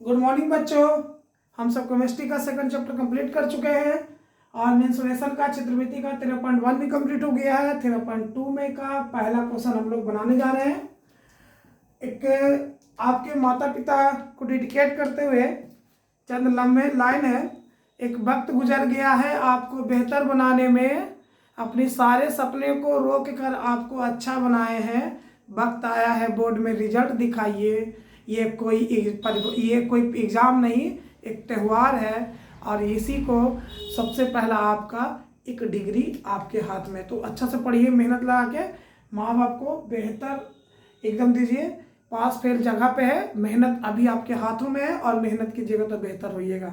Good morning बच्चों। हम सब केमिस्ट्री का सेकंड चैप्टर कंप्लीट कर चुके हैं और मेंसुरेशन का चित्रमिति का 13.1 भी कंप्लीट हो गया है। 13.2 में का पहला क्वेश्चन हम लोग बनाने जा रहे हैं। एक आपके माता पिता को डेडिकेट करते हुए चंद लम्बे लाइन है। एक वक्त गुजर गया है आपको बेहतर बनाने में, अपने सारे सपने को रोक कर आपको अच्छा बनाए हैं। वक्त आया है बोर्ड में रिजल्ट दिखाइए। ये कोई एग्ज़ाम नहीं, एक त्यौहार है और इसी को सबसे पहला आपका एक डिग्री आपके हाथ में। तो अच्छा से पढ़िए, मेहनत लगा के माँ बाप को बेहतर एकदम दीजिए। पास फेल जगह पे है, मेहनत अभी आपके हाथों में है और मेहनत कीजिएगा तो बेहतर होइएगा।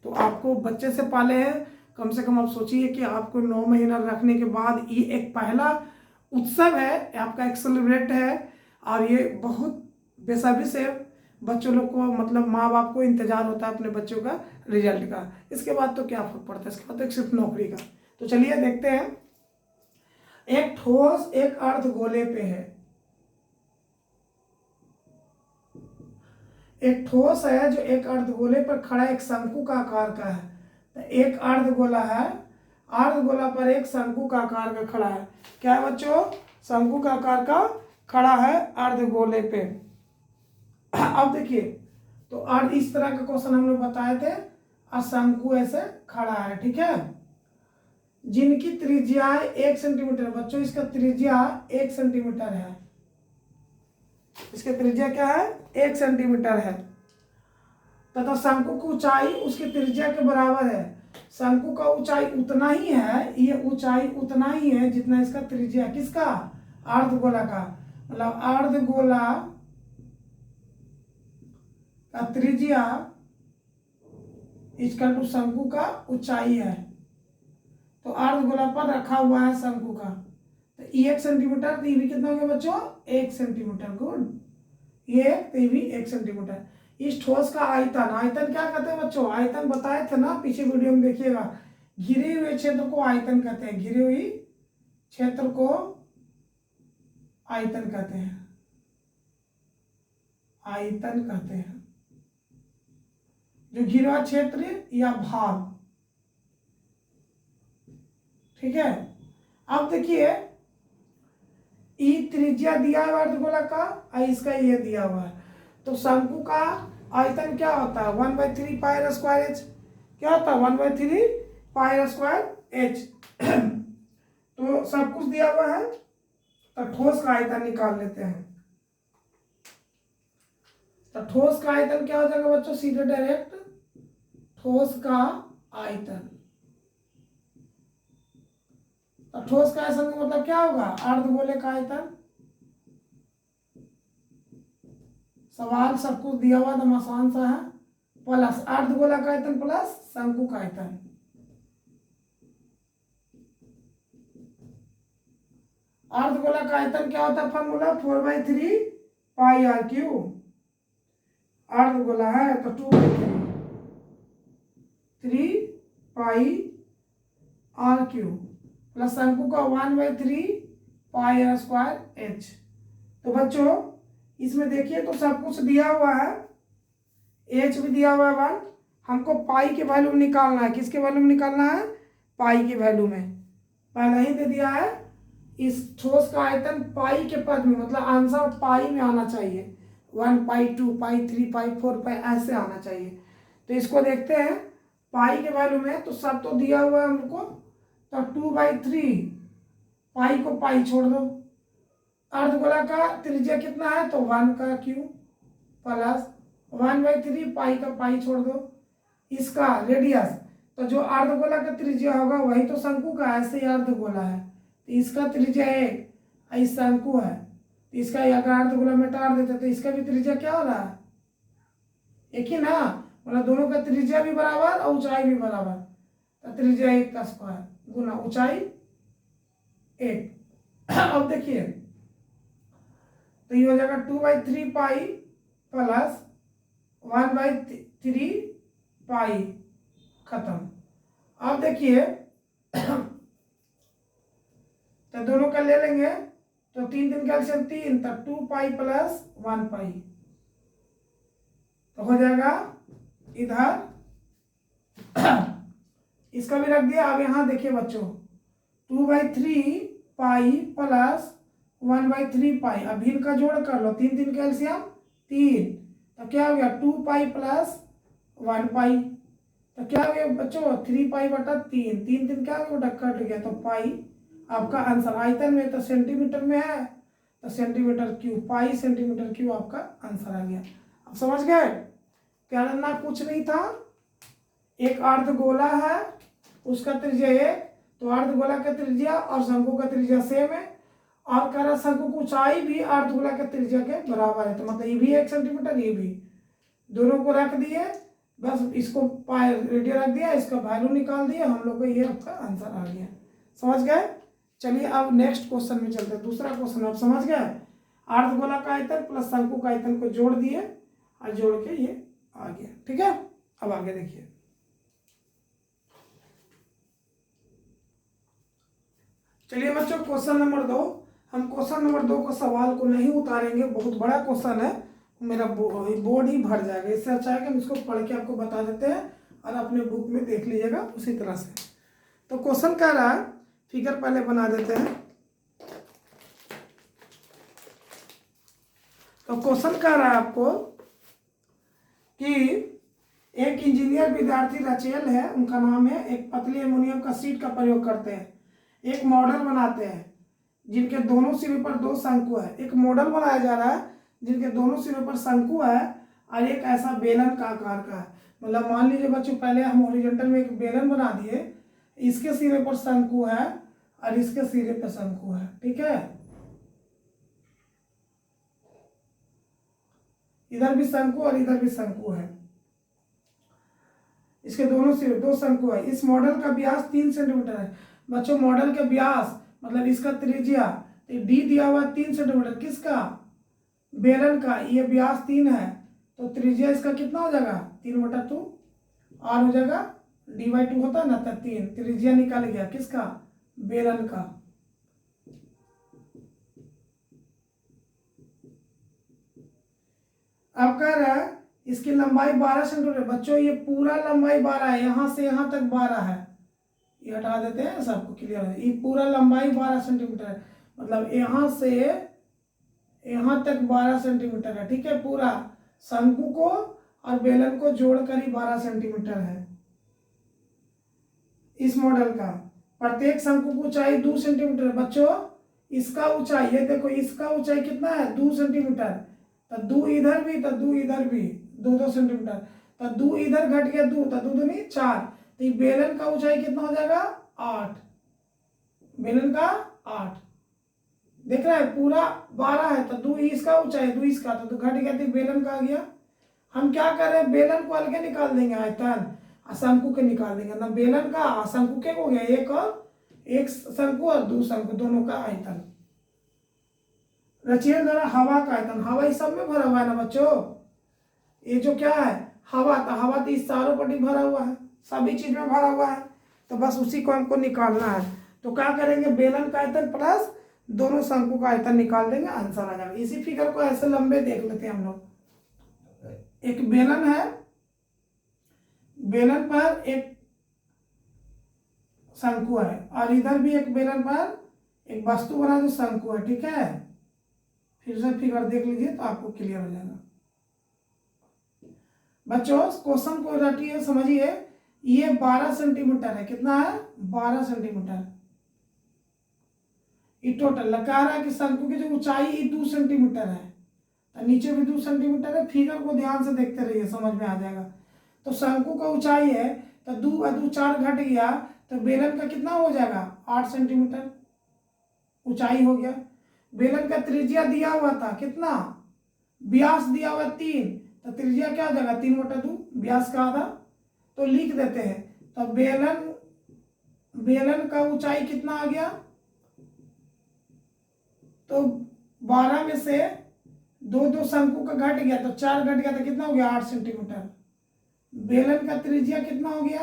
तो आपको बच्चे से पाले हैं, कम से कम आप सोचिए कि आपको 9 महीना रखने के बाद ये एक पहला उत्सव है आपका, एक सेलिब्रेट है और ये बहुत बेसब्री से बच्चों लोग को मतलब माँ बाप को इंतजार होता है अपने बच्चों का रिजल्ट का। इसके बाद तो क्या फर्क पड़ता है, इसके बाद तो सिर्फ नौकरी का। तो चलिए देखते हैं। एक ठोस एक अर्ध गोले पे है। एक ठोस है जो एक अर्धगोले पर खड़ा एक शंकु का आकार का है। तो एक अर्धगोला है, अर्धगोला पर एक शंकु का आकार का खड़ा है। क्या है बच्चों? शंकु का आकार का खड़ा है अर्धगोले पे। अब देखिए, तो अर्ध इस तरह का क्वेश्चन हम लोग बताए थे और शंकु ऐसे खड़ा है, ठीक है, जिनकी त्रिज्या 1 सेंटीमीटर। बच्चों इसका त्रिज्या 1 सेंटीमीटर है। इसकी त्रिज्या क्या है? 1 सेंटीमीटर है तथा शंकु की ऊंचाई उसकी त्रिज्या के बराबर है। शंकु का ऊंचाई उतना ही है, ये ऊंचाई उतना ही है जितना इसका त्रिज्या। किसका? अर्धगोला का। मतलब अर्धगोला का त्रिज्या इक्वल टू शंकु का ऊंचाई है। तो अर्धगोला पर रखा हुआ है शंकु का, तो 1 सेंटीमीटर, तो ये भी कितना हो गया बच्चों? 1 सेंटीमीटर। गुड, ये 1 सेंटीमीटर। इस ठोस का आयतन, आयतन क्या कहते हैं बच्चों? आयतन बताए थे ना पीछे वीडियो में, देखिएगा। घिरे हुए क्षेत्र को आयतन कहते हैं, घिरे हुई क्षेत्र को आयतन कहते हैं, आयतन कहते हैं। जो घिरा हुआ क्षेत्र या भाग, ठीक है। अब देखिए, ई त्रिज्या दिया है अर्धगोला का और इसका ये दिया हुआ है। तो शंकु का आयतन क्या होता है? 1/3 पाई आर स्क्वायर एच। क्या होता है? 1/3 पाई आर स्क्वायर एच। तो सब कुछ दिया हुआ है, तो ठोस का आयतन निकाल लेते हैं। तो ठोस का आयतन क्या हो जाएगा बच्चों? सीधे डायरेक्ट ठोस का आयतन। तो ठोस का आयतन का मतलब क्या होगा? अर्धगोले का आयतन। सवाल सब कुछ दिया हुआ एकदम आसान सा है। प्लस अर्धगोला का आयतन प्लस शंकु का आयतन। अर्धगोला का आयतन क्या होता है? Formula 4/3 pi r cube. अर्धगोला है तो 2/3 पाई आर क्यू प्लस शंकु का 1/3 पाई आर स्क्वायर एच। तो बच्चों इसमें देखिए तो सब कुछ दिया हुआ है, एच भी दिया हुआ है 1। हमको पाई के वैल्यू में निकालना है। किसके वैल्यू में निकालना है? पाई के वैल्यू में। पहले ही दे दिया है इस ठोस का आयतन पाई के पद में, मतलब आंसर पाई में आना चाहिए। 1 पाई, 2 पाई, 3 पाई, 4 पाई ऐसे आना चाहिए। तो इसको देखते हैं पाई के वैल्यू में। तो सब तो दिया हुआ है हमको, तो 2/3 पाई को पाई छोड़ दो। अर्धगोला का त्रिज्या कितना है? तो 1 का क्यू प्लस 1/3 पाई का पाई छोड़ दो। इसका रेडियस, तो जो अर्धगोला का त्रिज्या होगा वही तो शंकु का, ऐसे ही अर्धगोला है तो इसका त्रिज्या 1, इस शंकु है तो इसका अगर अर्धगोला में टार देते तो इसका भी त्रिज्या क्या हो रहा है? एक ही ना, मतलब दोनों का त्रिज्या भी बराबर और ऊंचाई भी बराबर। तो त्रिज्या 1 का स्क्वायर गुना ऊंचाई 1। अब देखिए तो ये हो जाएगा 2/3 पाई प्लस 1/3 पाई, खत्म। अब देखिए तो दोनों का ले लेंगे तो 3 3 कैल्शियम 3, तो 2 पाई प्लस 1 पाई, तो हो जाएगा इधर इसका भी रख दिया। अब यहाँ देखिए बच्चों 2/3 पाई प्लस 1/3 पाई। अब इनका जोड़ कर लो, 3 3 कैल्शियम 3, तो क्या हो गया 2 पाई प्लस 1 पाई, तो क्या हो गया बच्चों 3 पाई बटा 3, 3 3 क्या हो गया कट गया, तो पाई आपका आंसर। आयतन में तो सेंटीमीटर में है तो सेंटीमीटर क्यूब, पाई सेंटीमीटर क्यूब आपका आंसर आ गया। अब समझ गए, करना कुछ नहीं था। एक अर्धगोला है, उसका त्रिज्या 1, तो अर्धगोला का त्रिज्या और शंकु का त्रिज्या सेम है, और कह रहा शंकु की ऊंचाई भी अर्धगोला के त्रिज्या के बराबर है, तो मतलब ये भी 1 सेंटीमीटर, ये भी, दोनों को रख दिए, बस इसको पाई रेडियस रख दिया, इसका वैल्यू निकाल दिया हम लोग को, ये आपका आंसर आ गया। समझ गए। चलिए अब नेक्स्ट क्वेश्चन में चलते हैं। दूसरा क्वेश्चन आप समझ गए, अर्धगोला का आयतन प्लस शंकु का आयतन को जोड़ दिए और जोड़ के ये आ गया। ठीक है, अब आगे देखिए। चलिए बच्चों क्वेश्चन नंबर 2, हम क्वेश्चन नंबर 2 को सवाल को नहीं उतारेंगे, बहुत बड़ा क्वेश्चन है, मेरा बोर्ड ही भर जाएगा। इससे अच्छा है कि हम इसको पढ़ के आपको बता देते हैं और अपने बुक में देख लीजिएगा उसी तरह से। तो क्वेश्चन कह रहा है, फिगर पहले बना देते हैं। तो क्वेश्चन कह रहा है आपको कि एक इंजीनियर विद्यार्थी रचेल है, उनका नाम है, एक पतली एल्युमिनियम का शीट का प्रयोग करते हैं, एक मॉडल बनाते हैं जिनके दोनों सिरे पर 2 शंकु है। एक मॉडल बनाया जा रहा है जिनके दोनों सिरों पर शंकु है और एक ऐसा बेलन का आकार का है। मतलब मान लीजिए बच्चों, पहले हम हॉरिजॉन्टल में एक बेलन बना दिए, इसके सिरे पर शंकु है और इसके सिरे पर शंकु है। ठीक है, इधर भी शंकु और इधर भी शंकु है, इसके दोनों सिरे 2 शंकु है। इस मॉडल का व्यास 3 सेंटीमीटर है। बच्चों मॉडल के व्यास मतलब इसका त्रिज्या डी दिया हुआ 3 सेंटीमीटर, किसका, बेलन का, ये व्यास 3 है, तो त्रिज्या इसका कितना हो जाएगा 3/2 और हो जाएगा d/2 होता है ना, तो 3 त्रिज्या निकल गया किसका, बेलन का। अब कह रहा है इसकी लंबाई 12 सेंटीमीटर। बच्चों ये पूरा लंबाई 12 है, यहाँ से यहाँ तक 12 है, ये हटा देते हैं सबको क्लियर है। ये पूरा लंबाई 12 सेंटीमीटर है, मतलब यहाँ से यहाँ तक 12 सेंटीमीटर है। ठीक है, पूरा शंकु को और बेलन को जोड़कर ही 12 सेंटीमीटर है। इस मॉडल का प्रत्येक शंकु की ऊंचाई 2 सेंटीमीटर है। बच्चों इसका ऊंचाई, ये देखो इसका ऊंचाई कितना है 2 सेंटीमीटर, तो 2 इधर भी, तो 2 इधर भी, 2 सेंटीमीटर, तो 2 इधर घट गया 2, तो 2 दूनी 4, तो ये बेलन का ऊंचाई कितना हो जाएगा 8, बेलन का 8। देख रहा है पूरा 12 है, तो 2 इसका ऊंचाई 2 इसका, तो 2 घट गया, तो बेलन का आ गया। हम क्या कर रहे हैं, बेलन को अलग निकाल देंगे आयतन, शंकु के निकाल देंगे ना, बेलन का शंकु के हो गया, एक शंकु और 2 शंकु दोनों का आयतन। रचिए जरा हवा का आयतन, हवा इस सब में भरा हुआ है ना बच्चों, ये जो क्या है हवा, तो हवा तो इस चारों पट्टी भरा हुआ है, सभी चीज में भरा हुआ है, तो बस उसी को हमको निकालना है। तो क्या करेंगे, बेलन का आयतन प्लस दोनों शंकु का आयतन निकाल देंगे, आंसर आ जाएगा। इसी फिगर को ऐसे लंबे देख लेते हैं हम लोग। एक बेलन है, बेलन पर एक शंकु है और इधर भी एक बेलन पर एक वस्तु बना जो शंकु है। ठीक है, फिर से फिगर देख लीजिए तो आपको क्लियर हो जाएगा। बच्चों क्वेश्चन को रटिए, समझिए, ये 12 सेंटीमीटर है, कितना है 12 सेंटीमीटर। ये टोटल लगा रहा है कि शंकु की जो ऊंचाई 2 सेंटीमीटर है, तो नीचे भी 2 सेंटीमीटर है। फिगर को ध्यान से देखते रहिए, समझ में आ जाएगा। तो शंकु का ऊंचाई है, तो 2 और 2 4 घट गया, तो बेलन का कितना हो जाएगा 8 सेंटीमीटर ऊंचाई हो गया। बेलन का त्रिज्या दिया हुआ था कितना, व्यास दिया हुआ 3, तो त्रिज्या क्या हो जाएगा 3/2, व्यास का आधा, तो लिख देते हैं। तो बेलन का ऊंचाई कितना आ गया, तो 12 में से 2 शंकु का घट गया, तो 4 घट गया, तो कितना हो गया 8 सेंटीमीटर। बेलन का त्रिज्या कितना हो गया,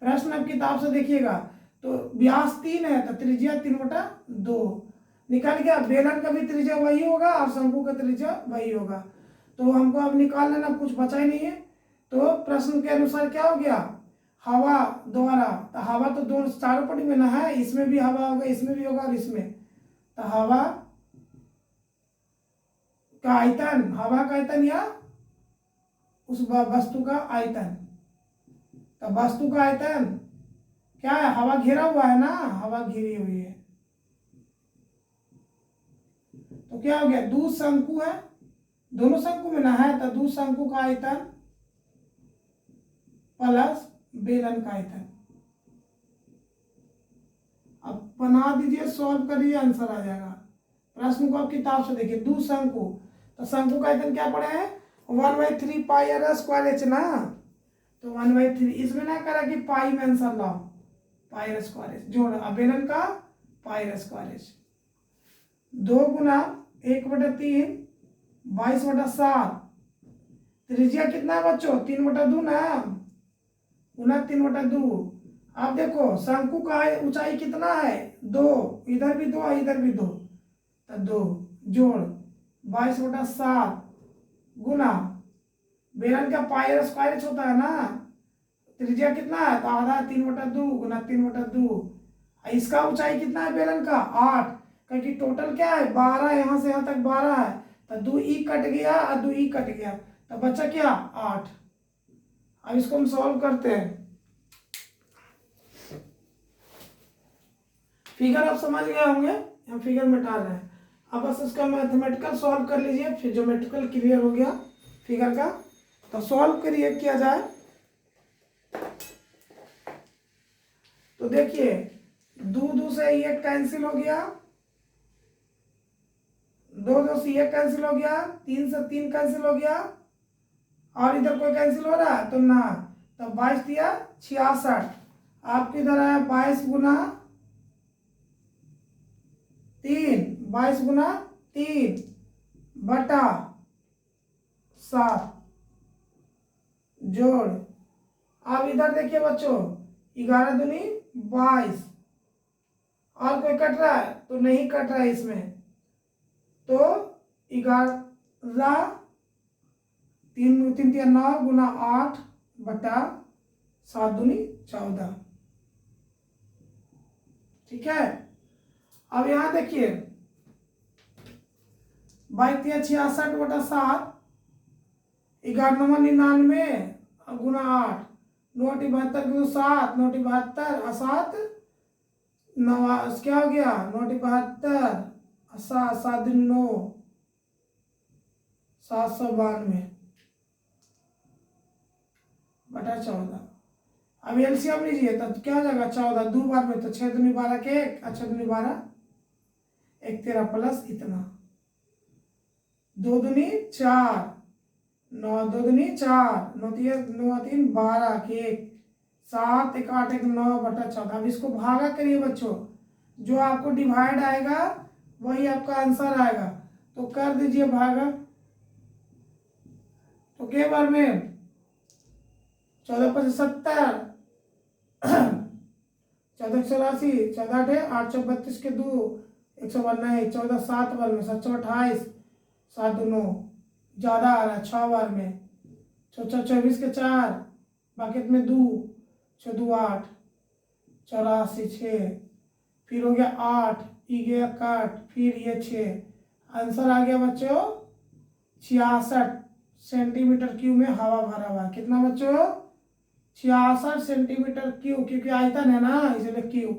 प्रश्न आप किताब से देखिएगा, तो व्यास 3 है, तो त्रिज्या 3/2 निकल गया। बेलन का भी त्रिज्या वही होगा और शंकु का त्रिज्या वही होगा। तो हमको अब निकाल लेना, कुछ बचा ही नहीं है। तो प्रश्न के अनुसार क्या हो गया, हवा द्वारा, तो हवा तो दोनों चारों पट्टी में ना है, इसमें भी हवा होगा, इसमें भी होगा और इसमें, तो हवा का आयतन, हवा का आयतन या उस वस्तु का आयतन, तो वस्तु का आयतन क्या है, हवा घेरा हुआ है ना, हवा घिरी हुई है, तो क्या हो गया, दू शंकु है, दोनों शंकु में ना है, तो दू शंकु का आयतन प्लस बेलन का आयतन। अब बना दीजिए, सॉल्व करिए, आंसर आ जाएगा। प्रश्न को आप किताब से देखिए, दू शंकु, तो शंकु का आयतन क्या पड़े हैं, 1/3 पाई आर स्क्वायर एच ना, तो 1/3, इसमें ना करा कि पाई में आंसर लाओ, पाई आर स्क्वायर एच जोड़, अब बेलन का पाई आर स्क्वायर एच, 2 गुना 1/3 22/7, त्रिज्या कितना है बच्चों, 3/2 ना, गुना 3/2। आप देखो शंकु का ऊंचाई कितना है, 2, इधर भी 2 इधर भी 2, तो 2 जोड़ 22/7 गुना बेलन का पाई आर स्क्वायर एच होता है ना, त्रिज्या कितना है, तो आधा 3/2 गुना 3/2, इसका ऊंचाई कितना है बेलन का 8, क्योंकि टोटल क्या है 12, यहाँ से यहाँ तक 12 है, तो 2 ई कट गया और 2 ई कट गया, तो बचा क्या 8। अब इसको हम सॉल्व करते हैं, फिगर आप समझ गए होंगे, हम फिगर मिटा रहे हैं, अब बस इसका मैथमेटिकल सॉल्व कर लीजिए, फिर ज्योमेट्रिकल क्लियर हो गया फिगर का, तो सॉल्व करिए किया जाए। तो देखिए 2 से ये कैंसिल हो गया, 2 से ये कैंसिल हो गया, 3 से 3 कैंसिल हो गया, और इधर कोई कैंसिल हो रहा है तो ना, तो 22 दिया 66, आपके इधर आया 22 गुना 3, 22 गुना 3 बटा 7 जोड़, अब इधर देखिए बच्चों 11 दूनी 22, और कोई कट रहा है तो नहीं कट रहा है इसमें, तो 11 3 3 3 9 गुना 8 बटा 7 दूनी 14, ठीक है। अब यहां देखिए 22 66/7, 11 गुना 8, 9 72 7, 9 72 7 9, क्या हो गया 9 72 7 7 9 792 बटा 14। अब एलसीएम लीजिए तो क्या हो जाएगा 14, 2 बार में तो 6 दूनी 12 के 1, 6 दूनी 12, 1 13 प्लस इतना, 2 दूनी 4, 9 2 दूनी 4, 9 3 12 के 1, 7 1 8 1 9 बटा 14। अब इसको भागा करिए बच्चों, जो आपको डिवाइड आएगा वही आपका आंसर आएगा, तो कर दीजिए भागा, तो के बार में 14 5 70, 14 84, 14 8 32 के 2 192, 14 7 बार में 7 28, 7 2 9, ज़्यादा आ रहा है 6 बार में, 24 के 4 बाकेट में 2, 6 2 8, 84 6, फिर हो गया 8, ई गया काट, फिर ये 6, आंसर आ गया बच्चों 66 सेंटीमीटर क्यूब में हवा भरा हुआ है। कितना बच्चों 66 सेंटीमीटर क्यूब, क्योंकि आयतन है ना इसलिए क्यूब,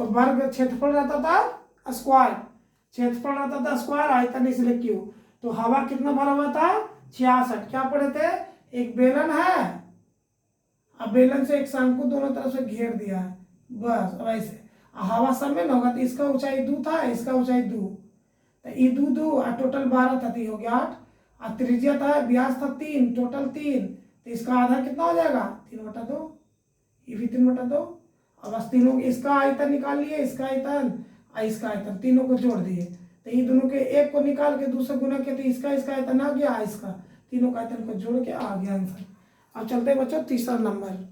वर्ग क्षेत्रफल रहता था स्क्वायर, क्षेत्रफल रहता था स्क्वायर, आयतन इसलिए क्यूब, तो हवा कितना भरा हुआ था 66। क्या पढ़े थे, एक बेलन है, अब बेलन से एक शंकु दोनों तरफ से घेर दिया है, बस वैसे हवा सब में ना होगा, तो इसका ऊंचाई 2 था, इसका ऊंचाई 2, तो ये 2 2 और टोटल 12 था, तो हो गया 8, और त्रिज्या था व्यास था 3, टोटल 3, तो इसका आधा कितना हो जाएगा 3/2, ये भी 3/2, और बस तीनों इसका आयतन निकाल लिए, इसका आयतन और इसका आयतन तीनों को जोड़ दिए, तो ये दोनों के एक को निकाल के दूसरे गुना के, तो इसका आयतन आ गया, इसका तीनों का आयतन को जोड़ के आ गया आंसर। अब चलते हैं बच्चों तीसरा नंबर,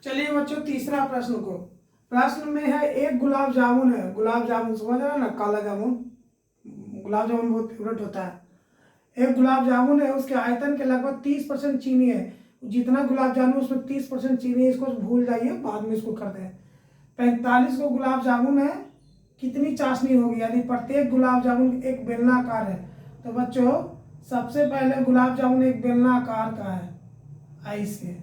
चलिए बच्चों तीसरा प्रश्न को, प्रश्न में है एक गुलाब जामुन है, गुलाब जामुन समझ रहे हैं ना, काला जामुन, गुलाब जामुन बहुत फेवरेट होता है। एक गुलाब जामुन है, उसके आयतन के लगभग 30% चीनी है। जितना गुलाब जामुन उसमें 30% चीनी है, इसको भूल जाइए, बाद में इसको करते हैं। 45 को गुलाब जामुन है, कितनी चाशनी होगी, यदि प्रत्येक गुलाब जामुन एक बेलनाकार है। तो बच्चों सबसे पहले गुलाब जामुन एक बेलनाकार का है, ऐसे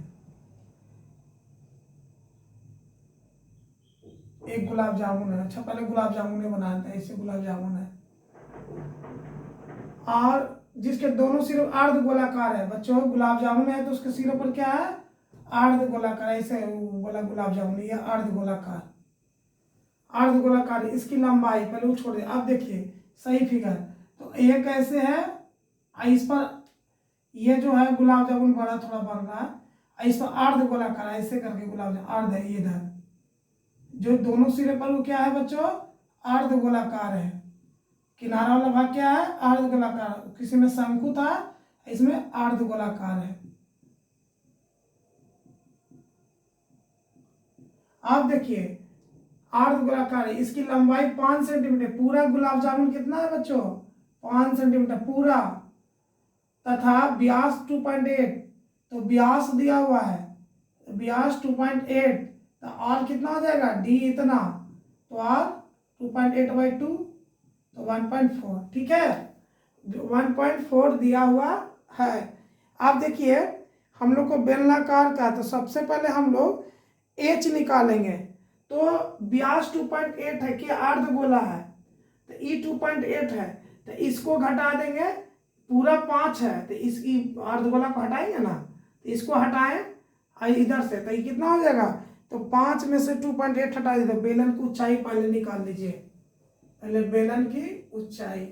एक गुलाब जामुन है। अच्छा पहले गुलाब जामुन बनाते हैं, ऐसे गुलाब जामुन है, और जिसके दोनों सिरे अर्ध गोलाकार है। बच्चों गुलाब जामुन है तो उसके सिरों पर क्या है, अर्ध गोलाकार, ऐसे बोला गुलाब जामुन, ये अर्ध गोलाकार, अर्ध गोलाकार। इसकी लंबाई पहले वो छोड़ दे, अब देखिए सही फिगर। तो एक ऐसे है, इस पर ये जो है गुलाब जामुन बड़ा थोड़ा बन रहा है, इस पर अर्ध गोलाकार ऐसे करके गुलाब जामुन अर्ध है, ये इधर जो दोनों सिरे पर वो क्या है बच्चों, अर्ध गोलाकार है। किनारा वाला भाग क्या है, अर्ध गोलाकार, किसी में शंकु था, इसमें अर्ध गोलाकार है। आप देखिए अर्ध गोलाकार है, इसकी लंबाई 5 सेंटीमीटर, पूरा गुलाब जामुन कितना है बच्चों, 5 सेंटीमीटर पूरा, तथा व्यास 2.8, तो व्यास दिया हुआ है, व्यास 2.8, तो आर कितना हो जाएगा, डी इतना, तो आर 2.8/2, तो 1.4, ठीक है, 1.4 दिया हुआ है। आप देखिए हम लोग को बेलनाकार का, तो सबसे पहले हम लोग एच निकालेंगे। तो व्यास 2.8 है कि अर्ध गोला है, तो ई 2.8 है, तो इसको घटा देंगे, पूरा 5 है तो इसकी अर्ध गोला को हटाएंगे ना, तो इसको हटाएं इधर से, तो ये कितना हो जाएगा, तो 5 में से 2.8 हटा दीजिए। बेलन की ऊंचाई पहले निकाल लीजिए, पहले बेलन की ऊंचाई।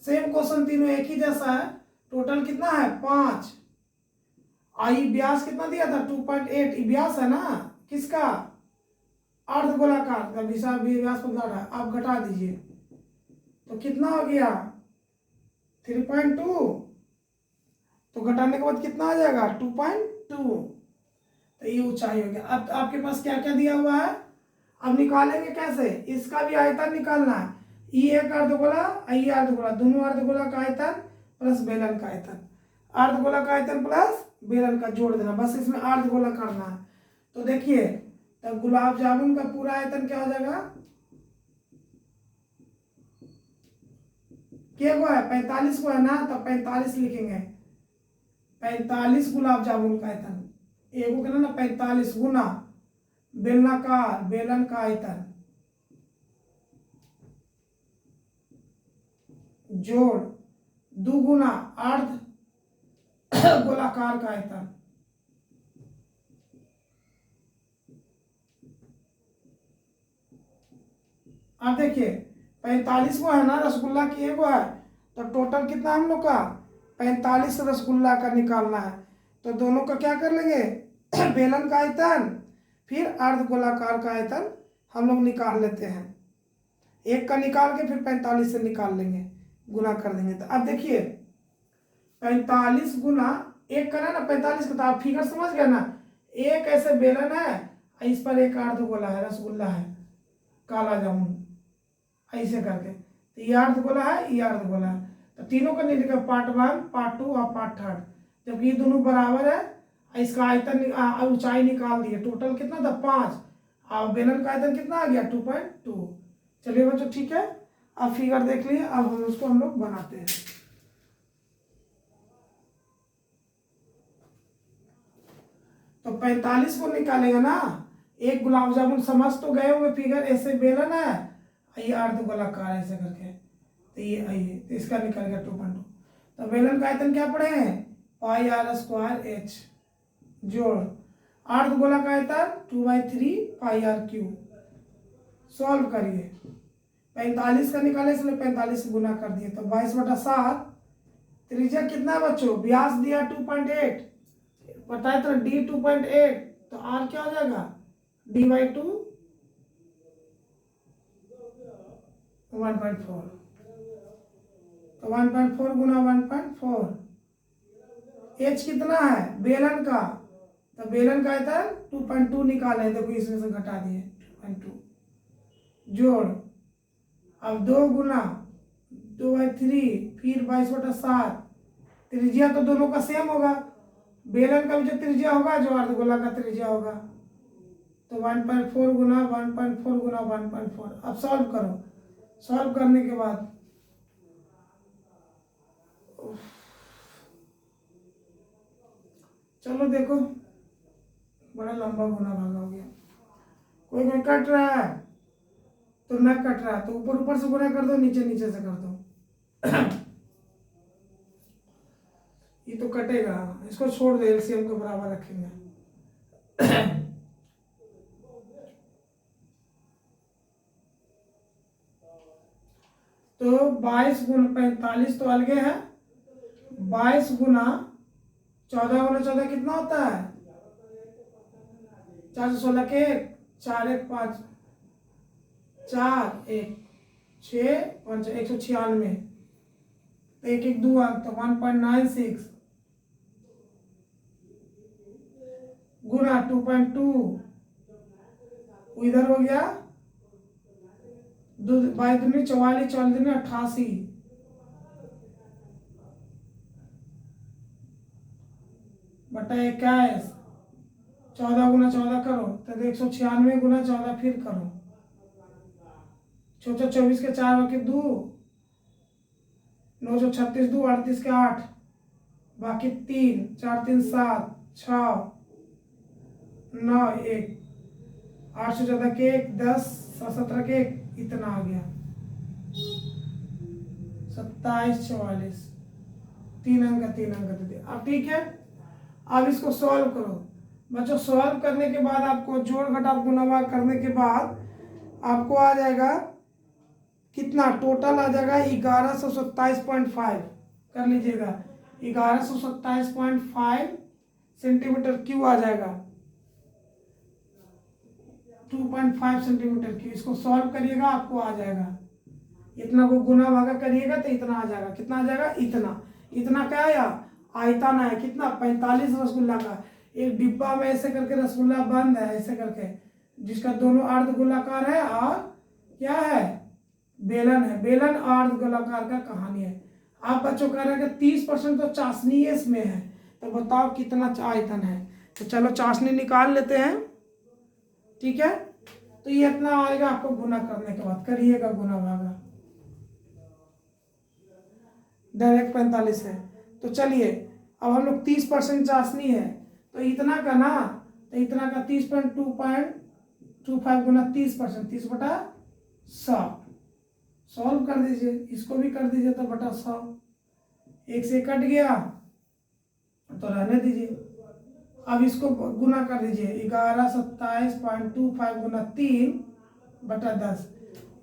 सेम क्वेश्चन, तीनों एक ही जैसा है। टोटल कितना है 5, आई व्यास कितना दिया था 2.8, व्यास है ना किसका, अर्ध गोलाकार का, व्यास को घटा, आप घटा दीजिए तो कितना हो गया 3.2, तो घटाने के बाद कितना आ जाएगा 2.2, तो ये ऊंचाई हो गया। अब आपके पास क्या क्या दिया हुआ है, अब निकालेंगे कैसे, इसका भी आयतन निकालना है, ई एक अर्धगोला, ई अर्धगोला, दोनों अर्धगोला का आयतन प्लस बेलन का आयतन, अर्धगोला का आयतन प्लस बेलन का जोड़ देना, बस इसमें अर्धगोला करना है। तो देखिए तब गुलाब जामुन का पूरा आयतन क्या हो जाएगा, क्या को है 45 को है ना, तो 45 लिखेंगे, 45 गुलाब जामुन का आयतन, एक को ना 45 गुना बेलनाकार, बेलन का आयतन जोड़ दुगुना अर्ध गोलाकार का आयतन। अब देखिए 45 को है ना, रसगुल्ला की एक है, तो टोटल कितना हम लोग का 45 रसगुल्ला का निकालना है। तो दोनों का क्या कर लेंगे बेलन का आयतन फिर अर्ध गोलाकार का आयतन हम लोग निकाल लेते हैं, एक का निकाल के फिर 45 से निकाल लेंगे, गुना कर देंगे। तो अब देखिए 45 गुना एक का ना 45 का, तो आप फिगर समझ गए ना, एक ऐसे बेलन है, इस पर एक अर्ध गोला है, रसगुल्ला है, काला जामुन, ऐसे करके, तो ये अर्ध गोला है, ये अर्ध गोला है, तो तीनों का निकल पार्ट 1 पार्ट 2 और पार्ट 3, जबकि ये दोनों बराबर है। इसका आयतन ऊंचाई निकाल दिए, टोटल कितना था 5, और बेलन का आयतन कितना आ गया 2.2। चलिए बच्चों ठीक है, अब फिगर देख लिए, अब हम उसको हम लोग बनाते हैं। तो 45 को निकालेगा ना, एक गुलाब जामुन समझ तो गए होंगे, फिगर ऐसे बेलन है, ये अर्ध गोलाकार ऐसे करके, तो ये आइए, तो इसका निकल गया 2.2। तो बेलन का आयतन क्या पढ़े हैं, πr² h जोड़ अर्ध गोला का आयतन 2/3 πr³। सॉल्व करिए, 45 का निकाले इसलिए 45 से गुना कर दिए, तो 22/7। त्रिज्या कितना है बच्चों, व्यास दिया 2.8, बताए तो d 2.8, तो r क्या हो जाएगा d/2 1.4, तो 1.4 गुना 1.4, h कितना है बेलन का तो बेलन का आयतन 2.2 निकाले, देखो इसमें से घटा दिए 2.2 जोड़, अब 2 गुना 2/3 फिर 22/7, त्रिज्या तो दोनों का सेम होगा, बेलन का भी जो त्रिज्या होगा जो अर्धगोला का त्रिज्या होगा, तो 1.4 गुना 1.4 गुना 1.4। अब सॉल्व करो, सॉल्व करने के बाद चलो देखो बड़ा लंबा गुना भागा हो गया, कोई कोई कट रहा है तो न कट रहा है तो ऊपर ऊपर से गुना कर दो, नीचे नीचे से कर दो। ये तो कटेगा, इसको छोड़ दो, एलसीएम को बराबर रखेंगे। तो 22 गुना 45 तो अलगे है, 22 गुना 14 कितना होता है, 416 के 4 1 5 4 1 6 5 196, 1 1 2 अंक तो 1.96 गुना 2.2 इधर हो गया, 2 22 दूनी 44 44 दूनी 88 बटा 21, 14 गुना 14 करो तो 196 गुना 14 फिर करो, 24 के 4 के 2 936 2 38 के 8 बाकी 3 4 3 7 6 9 1 814 के 1 10 17 के 1 इतना आ गया 27 44 3 अंक दे दिया। अब ठीक है, अब इसको सॉल्व करो बच्चों। सॉल्व करने के बाद आपको जोड़ घटाव गुणा भाग करने के बाद आपको आ जाएगा कितना, टोटल आ जाएगा 1127.5 कर लीजिएगा, 1127.5 सेंटीमीटर क्यूब आ जाएगा, 2.5 सेंटीमीटर क्यूब। इसको सॉल्व करिएगा आपको आ जाएगा, इतना को गुना भागा करिएगा तो इतना आ जाएगा, कितना आ जाएगा, इतना क्या आया, आयतन है कितना 45 रसगुल्ला का। एक डिब्बा में ऐसे करके रसगुल्ला बंद है ऐसे करके, जिसका दोनों अर्ध गोलाकार है और क्या है, बेलन है, बेलन अर्ध गोलाकार का कहानी है। आप बच्चों कह रहे हैं कि 30% तो चाशनी इसमें है, तो बताओ कितना आयतन है। तो चलो चाशनी निकाल लेते हैं, ठीक है। तो ये इतना आएगा आपको गुना करने के बाद, करिएगा गुना भागा, डायरेक्ट 45 है। तो चलिए अब हम लोग 30% चाशनी है तो इतना का ना, तो इतना का 30.2.25 गुना 30%, 30/100 सॉल्व कर दीजिए, इसको भी कर दीजिए तो बटा 100, 1 से कट गया तो रहने दीजिए। अब इसको गुना कर दीजिए, 1127.25 गुना 3/10,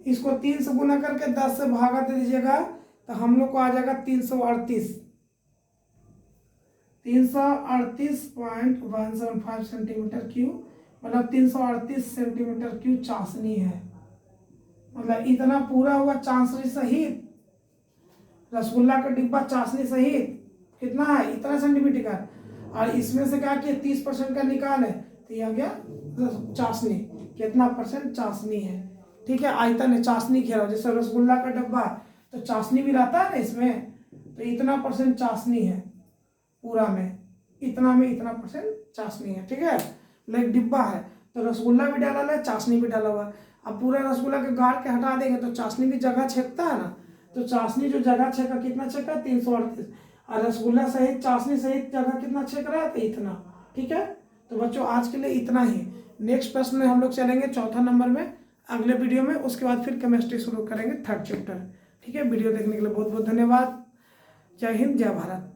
इसको 3 से गुना करके 10 से भागा दे दीजिएगा तो हम लोग को आ जाएगा 338.175 सेंटीमीटर क्यूब, मतलब 338 सेंटीमीटर क्यूब चाशनी है। मतलब इतना पूरा हुआ चाशनी सहित, रसगुल्ला का डिब्बा चाशनी सहित कितना है, इतना सेंटीमीटर का। और इसमें से क्या किया 30% का निकाल है तो यह आ गया चाशनी, कितना परसेंट चाशनी है, ठीक है। आयतन है, चाशनी घेरा, जैसे रसगुल्ला का डब्बा तो चाशनी भी रहता है ना इसमें, तो इतना परसेंट चाशनी है पूरा में, इतना में इतना परसेंट चाशनी है, ठीक है। लाइक डिब्बा है तो रसगुल्ला भी डाला है, चाशनी भी डाला हुआ है। अब पूरा रसगुल्ला के गाढ़ के हटा देंगे तो चाशनी भी जगह छेकता है ना, तो चाशनी जो जगह छेका कितना छेका 338, और रसगुल्ला सहित चाशनी सहित जगह कितना छेक रहा है तो इतना, ठीक है। तो बच्चों आज के लिए इतना ही, नेक्स्ट प्रश्न में हम लोग चलेंगे 4था नंबर में अगले वीडियो में, उसके बाद फिर केमिस्ट्री शुरू करेंगे 3rd चैप्टर, ठीक है। वीडियो देखने के लिए बहुत बहुत धन्यवाद। जय हिंद, जय भारत।